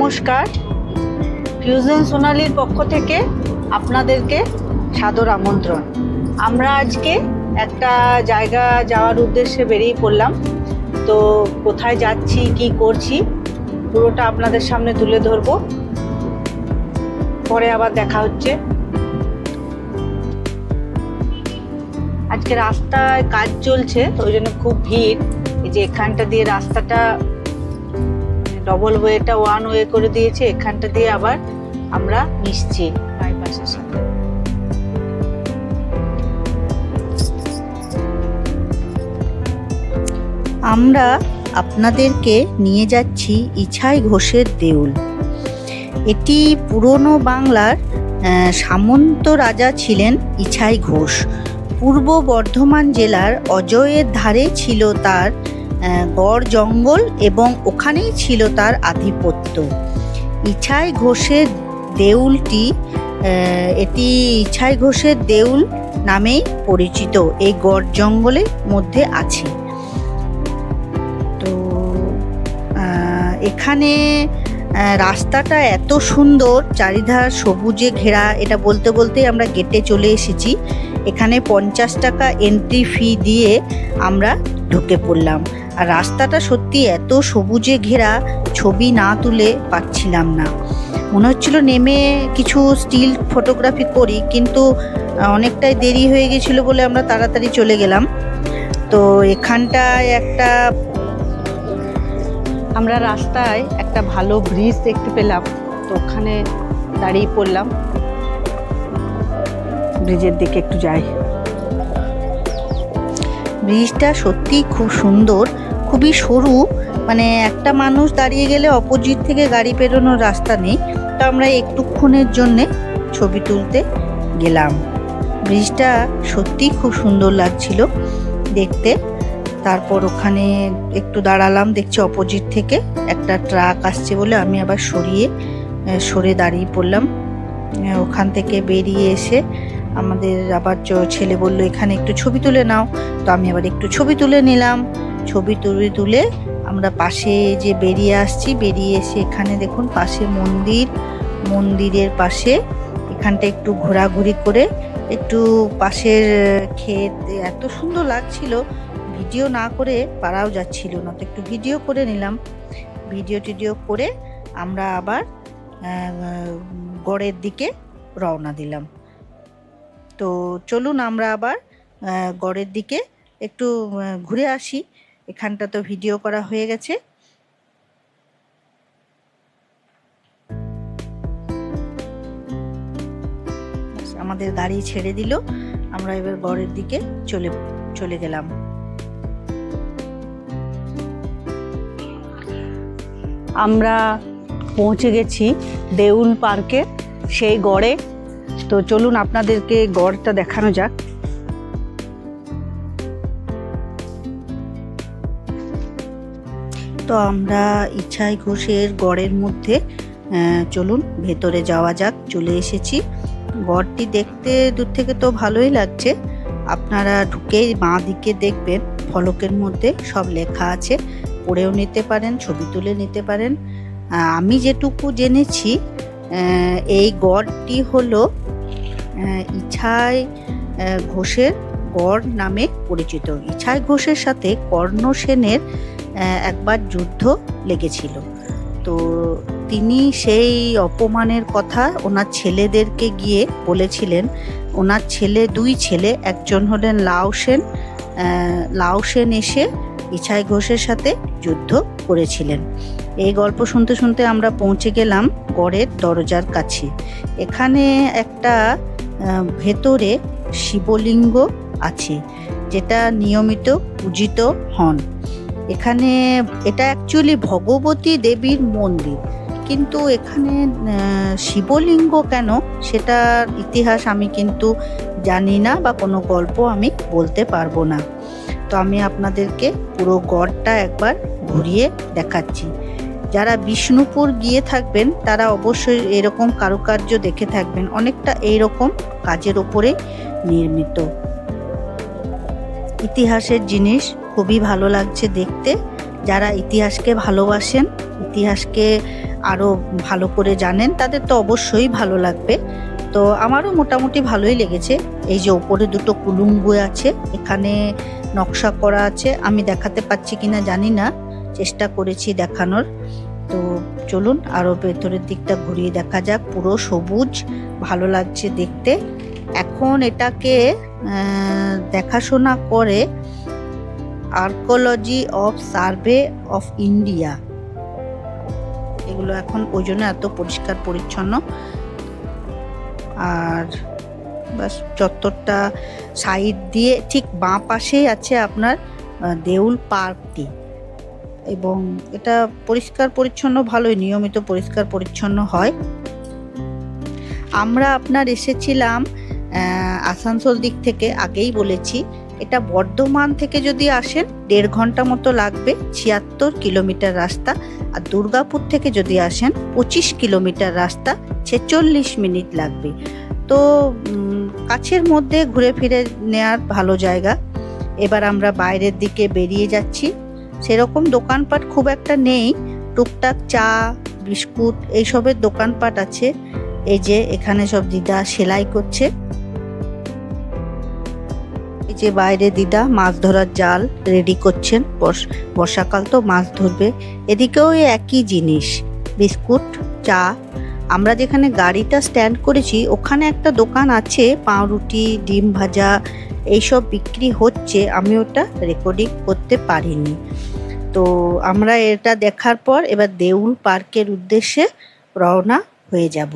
নমস্কার। ফিউশন সোনালির পক্ষ থেকে আপনাদেরকে সাদর আমন্ত্রণ। আমরা আজকে একটা জায়গা যাওয়ার উদ্দেশ্যে বেরিয়ে পড়লাম। তো কোথায় যাচ্ছি, কি করছি, পুরোটা আপনাদের সামনে তুলে ধরবো। পরে আবার দেখা হচ্ছে। আজকে রাস্তায় কাজ চলছে, তো ওই জন্য খুব ভিড়। এই যে এখানটা দিয়ে রাস্তাটা ডবল ওয়েটা ওয়ান ওয়ে করে দিয়েছে, এখানটা দিয়ে আবার আমরা মিশছি বাইপাসের সাথে। আমরা আপনাদেরকে নিয়ে যাচ্ছি ইছাই ঘোষের দেউল। এটি পুরনো বাংলার সামন্ত রাজা ছিলেন ইছাই ঘোষ। পূর্ব বর্ধমান জেলার অজয়ের ধারে ছিল তার গড় জঙ্গল এবং ওখানেই ছিল তার আধিপত্য। ইছাই ঘোষের দেউলটি এটি ইছাই ঘোষের দেউল নামেই পরিচিত, এই গড় জঙ্গলের মধ্যে আছে। তো এখানে রাস্তাটা এত সুন্দর, চারিধার সবুজে ঘেরা। এটা বলতে বলতেই আমরা গেটে চলে এসেছি। এখানে 50 টাকা এন্ট্রি ফি দিয়ে আমরা ঢুকে পড়লাম। আর রাস্তাটা সত্যি এত সবুজে ঘেরা, ছবি না তুলে পাচ্ছিলাম না। মনে হচ্ছিল নেমে কিছু স্টিল ফটোগ্রাফি করি, কিন্তু অনেকটাই দেরি হয়ে গেছিলো বলে আমরা তাড়াতাড়ি চলে গেলাম। তো এখানটায় আমরা রাস্তায় একটা ভালো ব্রিজ দেখতে পেলাম, তো ওখানে দাঁড়িয়ে পড়লাম। ব্রিজের দিকে একটু যাই। ব্রিজটা সত্যি খুব সুন্দর, খুবই সরু, মানে একটা মানুষ দাঁড়িয়ে গেলে অপোজিট থেকে গাড়ি পেরোনোর রাস্তা নেই। তো আমরা একটুক্ষণের জন্যে ছবি তুলতে গেলাম। ব্রিজটা সত্যি খুব সুন্দর লাগছিল দেখতে। তারপর ওখানে একটু দাঁড়ালাম, দেখছি অপোজিট থেকে একটা ট্রাক আসছে বলে আমি আবার সরে দাঁড়িয়ে পড়লাম। ওখান থেকে বেরিয়ে এসে আমাদের আবার ছেলে বলল এখানে একটু ছবি তুলে নাও। তো আমি আবার একটু ছবি তুলে নিলাম। ছবি তুলে আমরা পাশে যে বেরিয়ে আসছি, বেরিয়ে এসে এখানে দেখুন পাশে মন্দিরের পাশে এখানটা একটু ঘোরাঘুরি করে একটু পাশের ক্ষেত, এত সুন্দর লাগছিল, ভিডিও না করে পারাও যাচ্ছিল না। তো একটু ভিডিও করে নিলাম। ভিডিও করে আমরা আবার গড়ের দিকে রওনা দিলাম। তো চলুন আমরা আবার গড়ের দিকে একটু ঘুরে আসি। এখানটা তো ভিডিও করা হয়ে গেছে। আমাদের গাড়ি ছেড়ে দিল, আমরা এবার গড়ের দিকে চলে গেলাম। আমরা পৌঁছে গেছি দেউল পার্কে, সেই গড়ে। তো চলুন আপনাদেরকে গড়টা দেখানো যাক। তো আমরা ইছাই ঘোষের গড়ের মধ্যে চলুন ভেতরে যাওয়া যাক। চলে এসেছি। গড়টি দেখতে দূর থেকে তো ভালোই লাগছে। আপনারা ঢুকেই বাঁ দিকে দেখবেন ফলকের মধ্যে সব লেখা আছে, পড়েও নিতে পারেন, ছবি তুলে নিতে পারেন। আমি যেটুকু জেনেছি, এই গড়টি হলো ইছাই ঘোষের গড় নামে পরিচিত। ইছাই ঘোষের সাথে কর্ণ সেনের একবার যুদ্ধ লেগেছিল। তো তিনি সেই অপমানের কথা ওনার ছেলেদেরকে গিয়ে বলেছিলেন। ওনার দুই ছেলে, একজন হলেন লাউ সেন এসে ইছাই ঘোষের সাথে যুদ্ধ করেছিলেন। এই গল্প শুনতে শুনতে আমরা পৌঁছে গেলাম গড়ের দরজার কাছে। এখানে একটা ভেতরে শিবলিঙ্গ আছে, যেটা নিয়মিত পূজিত হন। এটা অ্যাকচুয়ালি ভগবতী দেবীর মন্দির, কিন্তু এখানে শিবলিঙ্গ কেন সেটার ইতিহাস আমি কিন্তু জানি না, বা কোনো গল্প আমি বলতে পারবো না। তো আমি আপনাদেরকে পুরো গড়টা একবার ঘুরিয়ে দেখাচ্ছি। যারা বিষ্ণুপুর গিয়ে থাকবেন তারা অবশ্যই এরকম কারুকার্য দেখে থাকবেন। অনেকটা এইরকম কাজের ওপরে নির্মিত। ইতিহাসের জিনিস খুবই ভালো লাগছে দেখতে। যারা ইতিহাসকে ভালোবাসেন, ইতিহাসকে আরও ভালো করে জানেন তাদের তো অবশ্যই ভালো লাগবে। তো আমারও মোটামুটি ভালোই লেগেছে। এই যে ওপরে দুটো কুলুঙ্গি আছে, এখানে নকশা করা আছে, আমি দেখাতে পাচ্ছি কিনা জানি না, চেষ্টা করেছি দেখানোর। তো চলুন আরও ভেতরের দিকটা ঘুরিয়ে দেখা যাক। পুরো সবুজ, ভালো লাগছে দেখতে। এখন এটাকে দেখাশোনা করে archaeology of survey of India, এগুলো এখন ওই জন্য এত পরিষ্কার পরিচ্ছন্ন। আর বাস চত্বরটা সাইড দিয়ে ঠিক বাঁ পাশেই আছে আপনার দেউল পার্কটি, এবং এটা পরিষ্কার পরিচ্ছন্ন, ভালোই নিয়মিত পরিষ্কার পরিচ্ছন্ন হয়। আমরা আপনার এসেছিলাম আসানসোল দিক থেকে, আগেই বলেছি। এটা বর্ধমান থেকে যদি আসেন 1.5 ঘন্টা মতো লাগবে, 76 কিলোমিটার রাস্তা। আর দুর্গাপুর থেকে যদি আসেন 25 কিলোমিটার রাস্তা, 46 মিনিট লাগবে। তো কাছের মধ্যে ঘুরে ফিরে নেওয়ার ভালো জায়গা। এবার আমরা বাইরের দিকে বেরিয়ে যাচ্ছি। সেরকম দোকানপাট খুব একটা নেই, টুকটাক চা বিস্কুট এইসবের দোকানপাট আছে। এই যে এখানে সব দিদা সেলাই করছে, এই যে বাইরে দিদা মাছ ধরার জাল রেডি করছেন, বর্ষাকাল তো মাছ ধরবে। এদিকেও একই জিনিস, বিস্কুট চা। আমরা যেখানে গাড়িটা স্ট্যান্ড করেছি ওখানে একটা দোকান আছে, পাউরুটি ডিম ভাজা এইসব বিক্রি হচ্ছে, আমি ওটা রেকর্ডিং করতে পারিনি। তো আমরা এটা দেখার পর এবার দেউল পার্কের উদ্দেশ্যে রওনা হয়ে যাব।